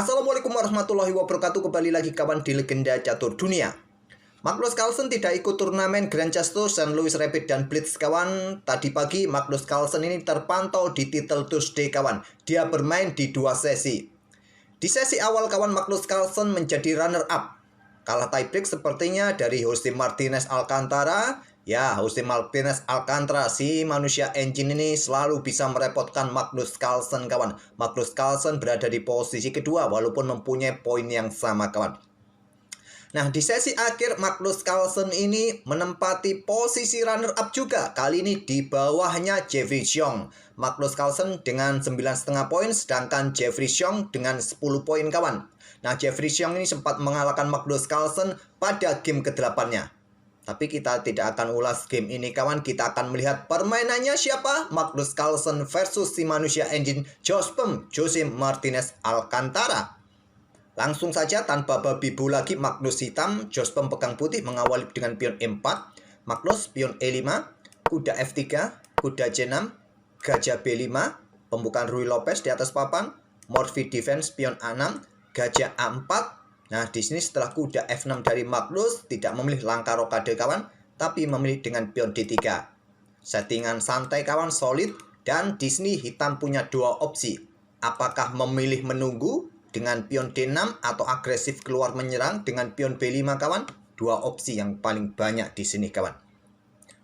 Assalamualaikum warahmatullahi wabarakatuh. Kembali lagi kawan di Legenda Catur Dunia. Magnus Carlsen tidak ikut turnamen Grandmasters St. Louis Rapid dan Blitz kawan. Tadi pagi Magnus Carlsen ini terpantau di title Tuesday kawan. Dia bermain di 2 sesi. Di sesi awal kawan, Magnus Carlsen menjadi runner up. Kalah tiebreak sepertinya dari Jose Martinez Alcantara. Ya, Jose Martinez Alcantara, si manusia engine ini selalu bisa merepotkan Magnus Carlsen kawan. Magnus Carlsen berada di posisi kedua walaupun mempunyai poin yang sama kawan. Nah, di sesi akhir Magnus Carlsen ini menempati posisi runner up juga. Kali ini di bawahnya Jeffrey Xiong. Magnus Carlsen dengan 9,5 poin, sedangkan Jeffrey Xiong dengan 10 poin kawan. Nah, Jeffrey Xiong ini sempat mengalahkan Magnus Carlsen pada game ke-8-nya. Tapi kita tidak akan ulas game ini kawan. Kita akan melihat permainannya siapa? Magnus Carlsen versus si manusia engine Jose Martinez Alcantara. Langsung saja tanpa babi bu lagi, Magnus hitam, Jospem pegang putih mengawali dengan pion E4, Magnus pion E5, kuda F3, kuda C6, gajah B5, pembukaan Ruy Lopez di atas papan, Morphy defense pion A6, gajah A4. Nah, di sini setelah kuda F6 dari Magnus tidak memilih langkah rokade kawan, tapi memilih dengan pion D3. Settingan santai kawan, solid, dan di sini hitam punya dua opsi. Apakah memilih menunggu dengan pion D6 atau agresif keluar menyerang dengan pion B5 kawan? Dua opsi yang paling banyak di sini kawan.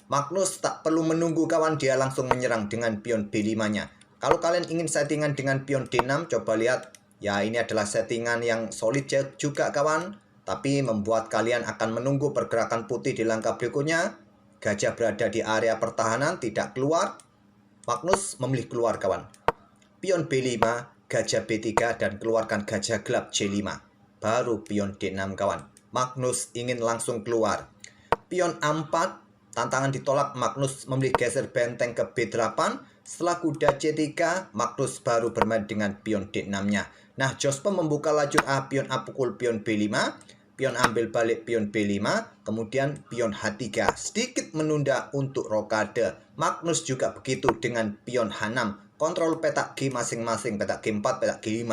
Magnus tak perlu menunggu kawan, dia langsung menyerang dengan pion B5-nya. Kalau kalian ingin settingan dengan pion D6, coba lihat. Ya, ini adalah settingan yang solid juga kawan. Tapi membuat kalian akan menunggu pergerakan putih di langkah berikutnya. Gajah berada di area pertahanan, tidak keluar. Magnus memilih keluar kawan. Pion B5, gajah B3, dan keluarkan gajah gelap C5. Baru pion D6 kawan. Magnus ingin langsung keluar. Pion A4, tantangan ditolak. Magnus memilih geser benteng ke B8. Setelah kuda C3, Magnus baru bermain dengan pion D6-nya. Nah, Jospem membuka lajur A, pion A pukul pion B5, pion ambil balik pion B5, kemudian pion H3. Sedikit menunda untuk rokade. Magnus juga begitu dengan pion H6. Kontrol petak G masing-masing, petak G4, petak G5.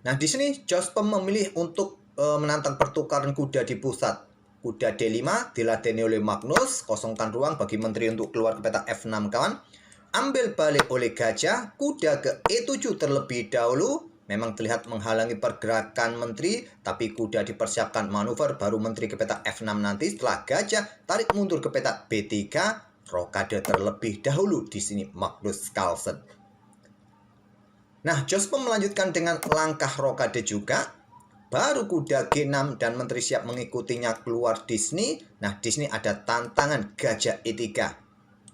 Nah, di sini Jospem memilih untuk menantang pertukaran kuda di pusat. Kuda D5 diladeni oleh Magnus, kosongkan ruang bagi menteri untuk keluar ke petak F6 kawan. Ambil balik oleh gajah, kuda ke E7 terlebih dahulu. Memang terlihat menghalangi pergerakan menteri, tapi kuda dipersiapkan manuver baru menteri ke petak F6 nanti. Setelah gajah tarik mundur ke petak B3, rokade terlebih dahulu di sini Magnus Carlsen. Nah, Jospem melanjutkan dengan langkah rokade juga. Baru kuda G6 dan menteri siap mengikutinya keluar di sini. Nah, di sini ada tantangan gajah E3.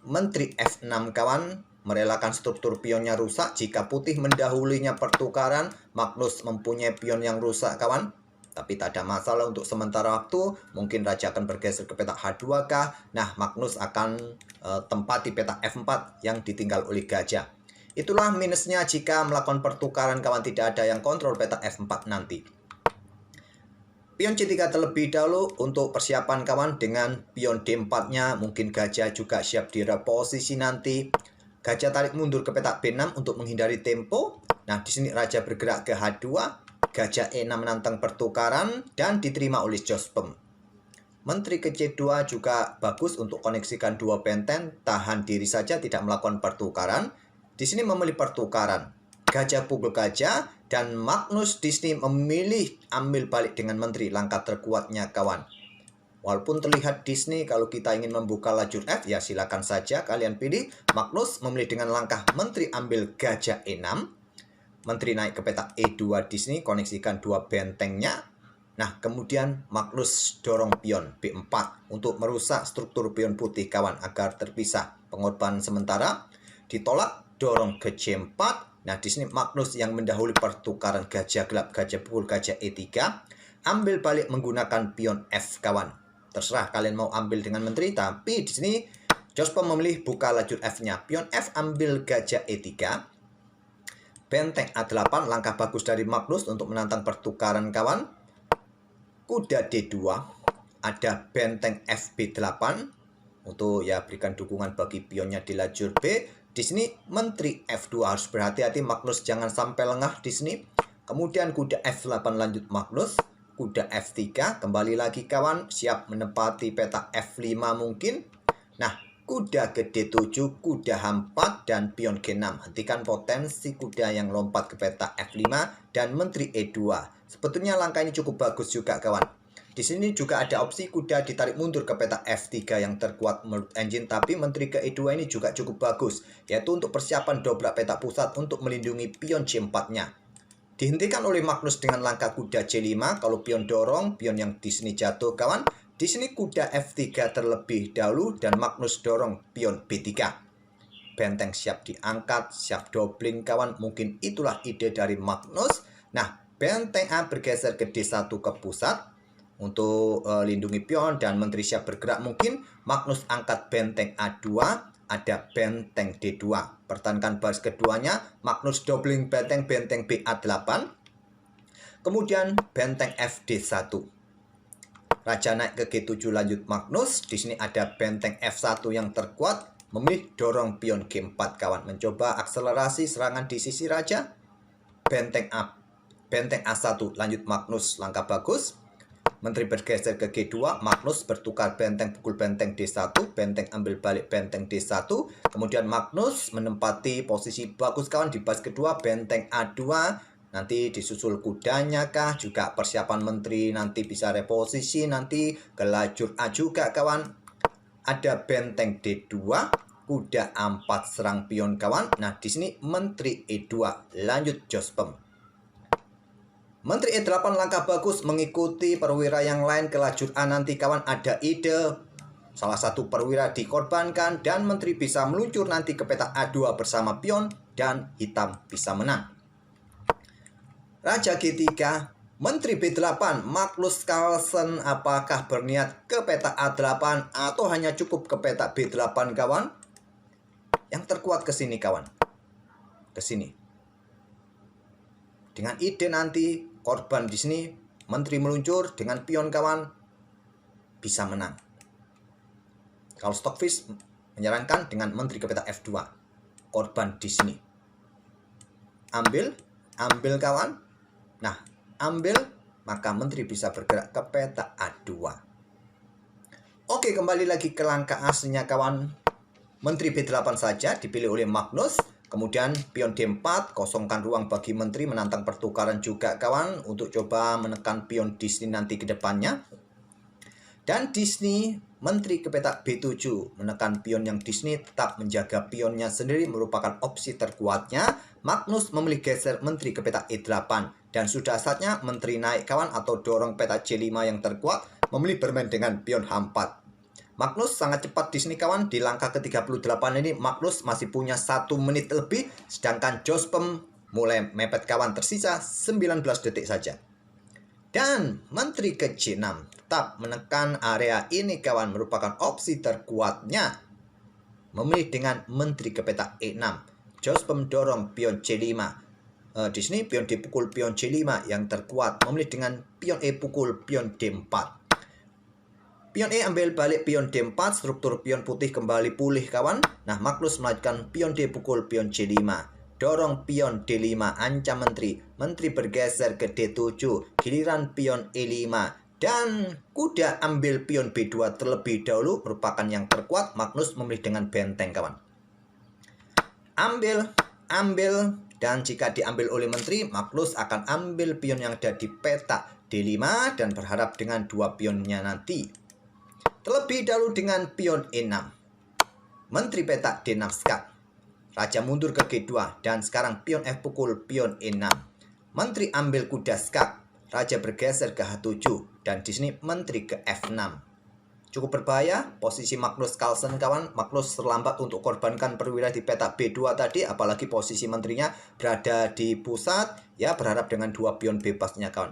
Menteri F6 kawan, merelakan struktur pionnya rusak. Jika putih mendahulinya pertukaran, Magnus mempunyai pion yang rusak kawan. Tapi tak ada masalah untuk sementara waktu. Mungkin raja akan bergeser ke petak H2 kah. Nah, Magnus akan tempati petak F4 yang ditinggal oleh gajah. Itulah minusnya jika melakukan pertukaran kawan, tidak ada yang kontrol petak F4 nanti. Pion C3 terlebih dahulu untuk persiapan kawan dengan pion D4-nya. Mungkin gajah juga siap di reposisi nanti. Gajah tarik mundur ke petak B6 untuk menghindari tempo. Nah, di sini raja bergerak ke H2. Gajah E6 menantang pertukaran dan diterima oleh Jospem. Menteri ke C2 juga bagus untuk koneksikan dua benteng. Tahan diri saja, tidak melakukan pertukaran. Di sini memilih pertukaran. Gajah pukul gajah, dan Magnus di sini memilih ambil balik dengan menteri, langkah terkuatnya kawan. Walaupun terlihat di sini kalau kita ingin membuka lajur F, ya silakan saja kalian pilih. Magnus memilih dengan langkah menteri ambil gajah E6. Menteri naik ke petak E2 di sini, koneksikan dua bentengnya. Nah, kemudian Magnus dorong pion B4 untuk merusak struktur pion putih kawan agar terpisah. Pengorbanan sementara ditolak, dorong ke C4. Nah, di sini Magnus yang mendahului pertukaran gajah gelap, gajah pukul, gajah E3. Ambil balik menggunakan pion F kawan. Terserah kalian mau ambil dengan menteri, tapi di sini Jospem memilih buka lajur F-nya. Pion F ambil gajah E3. Benteng A8, langkah bagus dari Magnus untuk menantang pertukaran kawan. Kuda D2, ada benteng FB8 untuk ya berikan dukungan bagi pionnya di lajur B. Di sini menteri F2 harus berhati-hati, Magnus jangan sampai lengah di sini. Kemudian kuda F8 lanjut Magnus. Kuda F3 kembali lagi kawan, siap menempati peta F5 mungkin. Nah, kuda ke D7, kuda H4 dan pion G6. Hentikan potensi kuda yang lompat ke peta F5 dan menteri E2. Sebetulnya langkah ini cukup bagus juga kawan. Di sini juga ada opsi kuda ditarik mundur ke peta F3 yang terkuat menurut engine, tapi menteri ke E2 ini juga cukup bagus, yaitu untuk persiapan dobrak peta pusat untuk melindungi pion C4-nya. Dihentikan oleh Magnus dengan langkah kuda C5. Kalau pion dorong, pion yang di sini jatuh kawan. Di sini kuda F3 terlebih dahulu dan Magnus dorong pion B3. Benteng siap diangkat, siap doubling kawan. Mungkin itulah ide dari Magnus. Nah, benteng A bergeser ke D1 ke pusat untuk lindungi pion dan menteri siap bergerak mungkin. Magnus angkat benteng A2. Ada benteng D2. Pertahankan baris keduanya. Magnus doubling benteng BA8. Kemudian benteng FD1. Raja naik ke G7 lanjut Magnus. Di sini ada benteng F1 yang terkuat. Memilih dorong pion G4 kawan. Mencoba akselerasi serangan di sisi raja. Benteng A1 lanjut Magnus. Langkah bagus. Menteri bergeser ke G2, Magnus bertukar benteng pukul benteng D1, benteng ambil balik benteng D1, kemudian Magnus menempati posisi bagus kawan di baris kedua, benteng A2, nanti disusul kudanya kah, juga persiapan menteri nanti bisa reposisi nanti ke lajur A juga kawan. Ada benteng D2, kuda A4 serang pion kawan. Nah, di sini menteri E2, lanjut Jospem. Menteri E8 langkah bagus mengikuti perwira yang lain ke lajur A nanti kawan. Ada ide salah satu perwira dikorbankan dan menteri bisa meluncur nanti ke peta A2 bersama pion dan hitam bisa menang. Raja G3, menteri B8, Magnus Carlsen apakah berniat ke peta A8 atau hanya cukup ke peta B8 kawan? Yang terkuat ke sini kawan. Ke sini. Dengan ide nanti korban di sini menteri meluncur dengan pion kawan bisa menang. Kalau Stockfish menyarankan dengan menteri ke peta F2. Korban di sini. Ambil kawan. Nah, ambil maka menteri bisa bergerak ke peta A2. Oke, kembali lagi ke langkah aslinya kawan. Menteri B8 saja dipilih oleh Magnus. Kemudian pion D4, kosongkan ruang bagi menteri menantang pertukaran juga kawan untuk coba menekan pion di sini nanti ke depannya. Dan di sini menteri ke peta B7 menekan pion yang di sini tetap menjaga pionnya sendiri merupakan opsi terkuatnya. Magnus memilih geser menteri ke peta E8 dan sudah saatnya menteri naik kawan atau dorong peta C5 yang terkuat memilih bermain dengan pion H4. Magnus sangat cepat di sini kawan. Di langkah ke-38 ini Magnus masih punya 1 menit lebih. Sedangkan Jospem mulai mepet kawan. Tersisa 19 detik saja. Dan menteri ke C6 tetap menekan area ini kawan. Merupakan opsi terkuatnya. Memilih dengan menteri ke peta E6. Jospem dorong pion C5. Di sini pion dipukul pion C5 yang terkuat. Memilih dengan pion E pukul pion D4. Pion E ambil balik pion D4, struktur pion putih kembali pulih kawan. Nah, Magnus melanjutkan pion D pukul pion C5. Dorong pion D5, ancam menteri. Menteri bergeser ke D7, giliran pion E5. Dan kuda ambil pion B2 terlebih dahulu, merupakan yang terkuat. Magnus memilih dengan benteng kawan. Ambil. Dan jika diambil oleh menteri, Magnus akan ambil pion yang ada di peta D5 dan berharap dengan 2 pionnya nanti. Terlebih dahulu dengan pion E6. Menteri peta D6 skak. Raja mundur ke G2 dan sekarang pion F pukul pion E6. Menteri ambil kuda skak. Raja bergeser ke H7 dan di sini menteri ke F6. Cukup berbahaya posisi Magnus Carlsen kawan. Magnus terlambat untuk korbankan perwira di peta B2 tadi, apalagi posisi menterinya berada di pusat, ya berharap dengan 2 pion bebasnya kawan.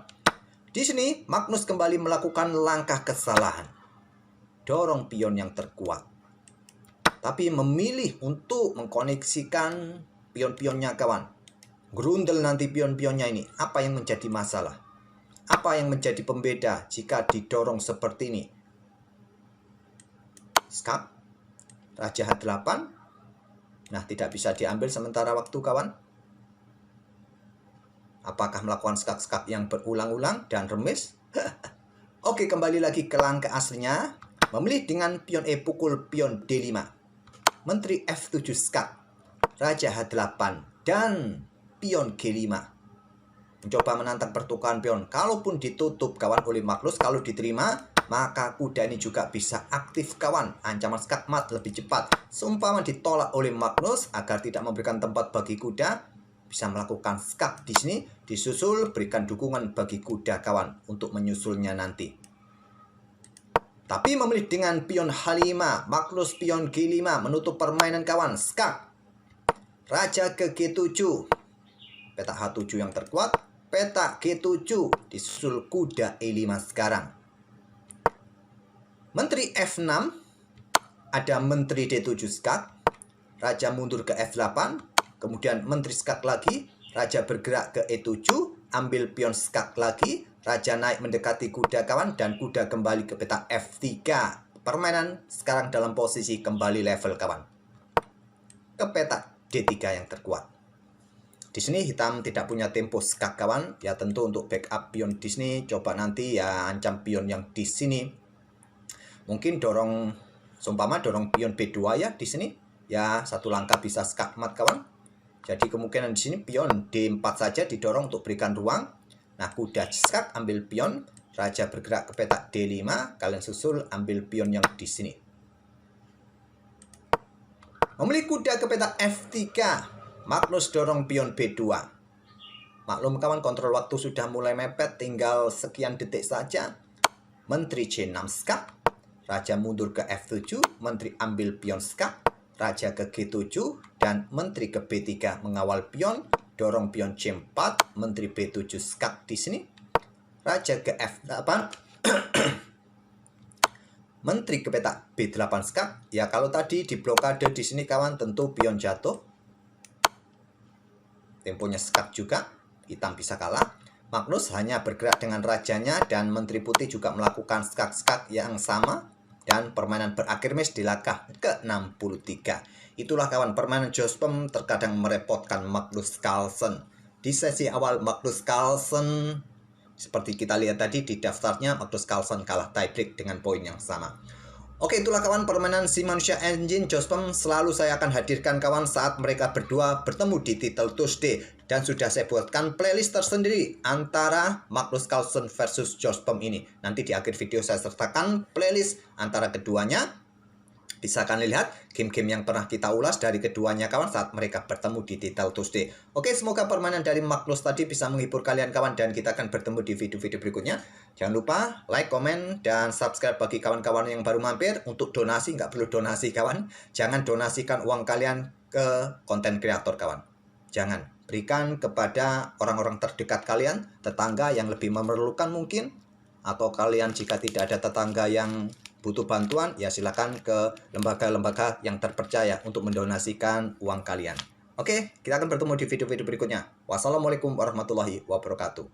Di sini Magnus kembali melakukan langkah kesalahan. Dorong pion yang terkuat. Tapi memilih untuk mengkoneksikan pion-pionnya kawan. Gerundel nanti pion-pionnya ini. Apa yang menjadi masalah? Apa yang menjadi pembeda jika didorong seperti ini? Skak. Raja H8. Nah, tidak bisa diambil sementara waktu kawan. Apakah melakukan skak-skak yang berulang-ulang dan remis? Oke, kembali lagi ke langkah aslinya. Memilih dengan pion E pukul pion D5. Menteri F7 skak. Raja H8 dan pion G5. Mencoba menantang pertukaran pion. Kalaupun ditutup kawan oleh Magnus, kalau diterima, maka kuda ini juga bisa aktif kawan. Ancaman skak mat lebih cepat. Seumpama ditolak oleh Magnus agar tidak memberikan tempat bagi kuda, bisa melakukan skak di sini, disusul, berikan dukungan bagi kuda kawan untuk menyusulnya nanti. Tapi memilih dengan pion H5, Magnus pion G5 menutup permainan kawan. Skak. Raja ke G7. Petak H7 yang terkuat. Petak G7 disusul kuda E5 sekarang. Menteri F6. Ada menteri D7 skak. Raja mundur ke F8. Kemudian menteri skak lagi. Raja bergerak ke E7. Ambil pion skak lagi. Raja naik mendekati kuda kawan dan kuda kembali ke petak F3. Permainan sekarang dalam posisi kembali level kawan. Ke petak D3 yang terkuat. Di sini hitam tidak punya tempo skak kawan. Ya tentu untuk backup pion di sini coba nanti ya ancam pion yang di sini. Mungkin dorong seumpama dorong pion B2 ya di sini. Ya satu langkah bisa skak mat kawan. Jadi kemungkinan di sini pion D4 saja didorong untuk berikan ruang. Nah, kuda skak ambil pion, raja bergerak ke petak D5, kalian susul ambil pion yang di sini. Memilih kuda ke petak F3, Magnus dorong pion B2. Maklum kawan, kontrol waktu sudah mulai mepet, tinggal sekian detik saja. Menteri C6 skak, raja mundur ke F7, menteri ambil pion skak, raja ke G7, dan menteri ke B3 mengawal pion. Dorong pion C4, menteri B7 skak di sini. Raja ke F8. Menteri ke petak B8 skak. Ya kalau tadi di blokade di sini kawan tentu pion jatuh. Temponya skak juga. Hitam bisa kalah. Magnus hanya bergerak dengan rajanya dan menteri putih juga melakukan skak-skak yang sama. Dan permainan berakhir match di langkah ke-63. Itulah kawan permainan Jospem terkadang merepotkan Magnus Carlsen. Di sesi awal Magnus Carlsen, seperti kita lihat tadi di daftarnya, Magnus Carlsen kalah tiebreak dengan poin yang sama. Oke, itulah kawan permainan si manusia engine Jospem. Selalu saya akan hadirkan kawan saat mereka berdua bertemu di Title Tuesday. Dan sudah saya buatkan playlist tersendiri antara Magnus Carlsen versus Jospem ini. Nanti di akhir video saya sertakan playlist antara keduanya. Bisa kalian lihat game-game yang pernah kita ulas dari keduanya kawan saat mereka bertemu di Title Tuesday. Oke, semoga permainan dari Magnus tadi bisa menghibur kalian kawan. Dan kita akan bertemu di video-video berikutnya. Jangan lupa like, komen, dan subscribe bagi kawan-kawan yang baru mampir. Untuk donasi, nggak perlu donasi kawan. Jangan donasikan uang kalian ke konten kreator kawan. Jangan. Berikan kepada orang-orang terdekat kalian, tetangga yang lebih memerlukan mungkin. Atau kalian jika tidak ada tetangga yang butuh bantuan, ya silakan ke lembaga-lembaga yang terpercaya untuk mendonasikan uang kalian. Oke, kita akan bertemu di video-video berikutnya. Wassalamualaikum warahmatullahi wabarakatuh.